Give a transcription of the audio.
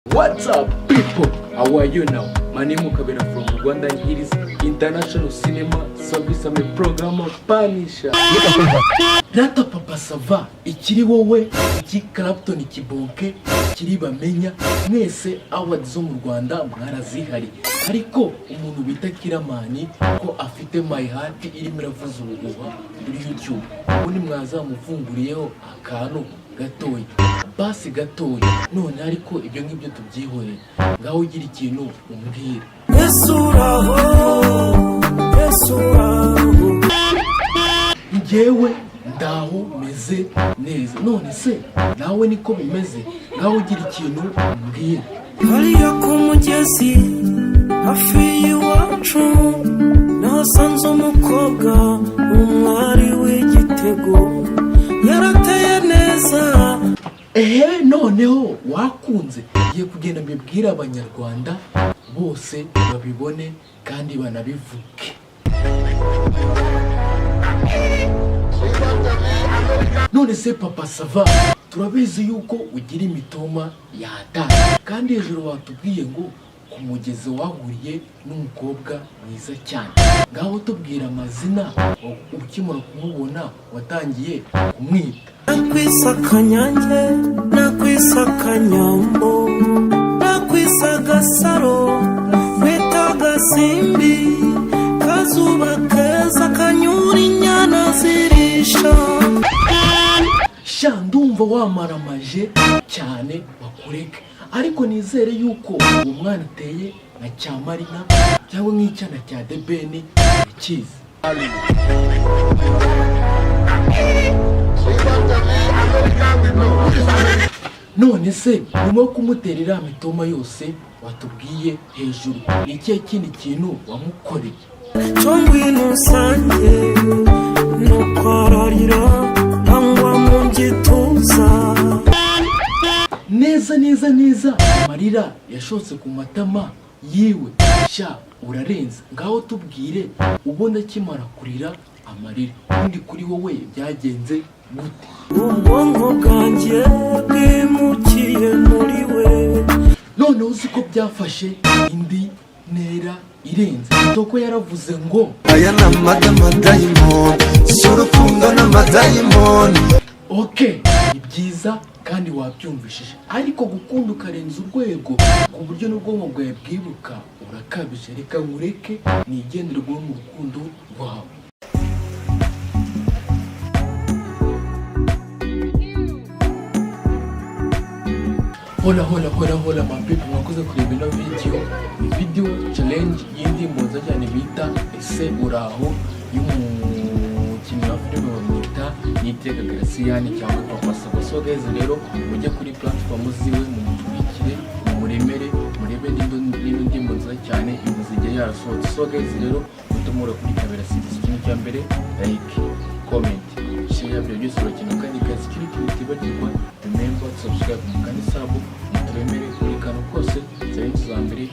What's up, people? How are you now? My name is Kabera from Rwanda. It is International Cinema Service. I'm a program of Panisha. Rata papa sava. Ikiri wowe, iki Clapton ikibonke, ikiri bamenya. Mwese awards zo mu Rwanda mwarazihari. Ariko umuntu bita Kiramani ko afite My Heart irimo iravuza ubuhuha kuri YouTube. Ubundi mwazamufunguriyeho akantu gatoya. Basi gatoya none ariko ibyo ngibyo tubyihoreye ngaho ugira ikintu umbwira njyewe ndaho meze neza none se nawe niko bimeze ngaho ugira ikintu umbwira hariya ku mugezi hafi y'iwacu nahasanze umukobwa umwari w'igitego yarateye neza. Noneho wakunze giye kugenda mbibwira abanyarwanda bose babibone kandi banabivuke. None se papa sava turabizi yuko ugira imitoma yatanga kandi hejuru watubwiye ngo ku mugezi wahuriye n'umukobwa mwiza cyane ngaho tubwira amazina ukimara kumubona watangiye kumwita. Nakwisakanyange, nakwisakanyambo, nakwisagasaro, wetagasimbi, kazuba keza kanyura inyana zirisha. Sha ndumva wamaramaje cyane bakureke ariko nizere yuko uwo mwana ateye nka Cyamarina cyangwa nk'icyana cya Debeni bikizi. None se nyuma yo kumutera iriya mitoma yose watubwiye hejuru ni ikihe kindi kintu wamukoreye? Chongwino sange nukwararira angwa mu gituza neza amarira yashotse ku matama yiwe. Sha urarenze ngaho tubwire ubona akimara kurira amarira undi kuri wowe byagenze gute? ubwonko bwanjye bwimukiye muri we. None uzi ko byafashe indi ntera irenze toko yaravuze ngo aya na madayimoni s'urukundo n'amadayimoni. Okay, ni byiza kandi wabyumvishije ariko gukunda ukarenza urwego ku buryo n'ubwonko bwawe bwibuka urakabije. Reka nkureke nigenderwe mu rukundo rwawe. Hola my people, mwakoze kureba ino video challenge y'indirimbo nziza cyane bita ese uraho y'umukinnyi wa filime bamwita Niteka Graciyani cyangwa Papa Sava. So guys rero mujye kuri platform ziwe mumukurikire muremere murebe n'ino ndirimbo nziza cyane imuzige yarasohotse. So guys rero mutumura kuri Kabera City ikintu cya mbere like comment share ibyo byose urakeneye kandi guys kitibagirwa remember subscribe kandi sub turemere kuri kano kose zari za mbere